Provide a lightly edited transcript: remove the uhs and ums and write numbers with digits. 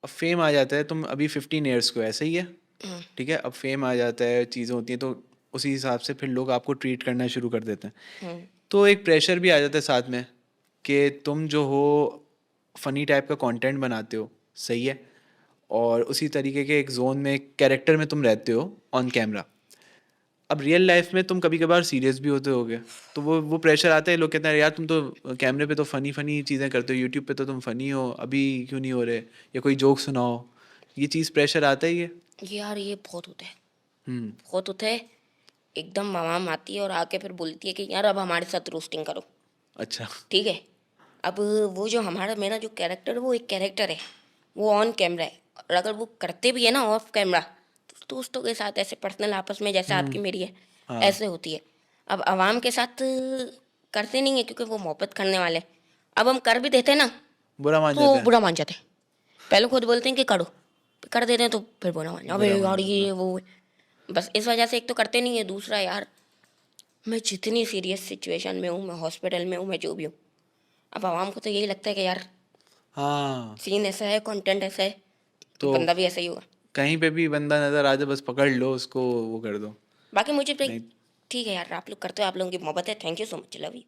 Fame आ जाता है, तुम अभी 15 ईयर्स को ऐसे ही है, ठीक है, अब फेम आ जाता है, चीज़ें होती हैं, तो उसी हिसाब से फिर लोग आपको ट्रीट करना शुरू कर देते हैं। तो एक प्रेशर भी आ जाता है साथ में कि तुम जो हो फनी टाइप का कंटेंट बनाते हो, सही है, और उसी तरीके के एक जोन में, एक कैरेक्टर में तुम रहते हो ऑन कैमरा। अब रियल लाइफ में तुम कभी कभार सीरियस भी होते होगे, तो वो प्रेशर आता है, लोग कहते हैं यार तुम तो कैमरे पे तो फ़नी फ़नी चीज़ें करते हो, यूट्यूब पे तो तुम फ़नी हो, अभी क्यों नहीं हो रहे, या कोई जोक सुनाओ, ये चीज़ प्रेशर आता ही है। यार ये बहुत होता है, हम्म। बहुत होता है। एकदम ममाम आती है और आके फिर बोलती है कि यार अब हमारे साथ रोस्टिंग करो। अच्छा। ठीक है। अब वो जो हमारा मेरा जो कैरेक्टर है वो एक कैरेक्टर है, वो ऑन कैमरा है। और अगर वो करते भी है ना ऑफ कैमरा, तो दोस्तों के साथ ऐसे पर्सनल आपस में जैसे आपकी मेरी है, हाँ। ऐसे होती है। अब आवाम के साथ करते नहीं है क्योंकि वो मोहब्बत करने वाले। अब हम कर भी देते हैं ना, बुरा मान तो जाते हैं। बुरा मान जाते हैं। पहले खुद बोलते हैं कि करो, कर देते हैं तो फिर बुरा मान अबे बुरा यार मान जाते ये हैं। वो। बस इस वजह से एक तो करते नहीं है, दूसरा यार मैं जितनी सीरियस सिचुएशन में हूँ, मैं हॉस्पिटल में हूँ, मैं जो भी हूँ, अब आवाम को तो यही लगता है कि यार हाँ। सीन ऐसा है, कंटेंट ऐसा है, तो तो बंदा भी ऐसा ही होगा। कहीं पे भी बंदा नज़र आ जाए, बस पकड़ लो उसको, वो कर दो। बाकी मुझे नहीं। ठीक है यार, आप लोग करते हो, आप लोगों की मोहब्बत है, thank you so much, love you.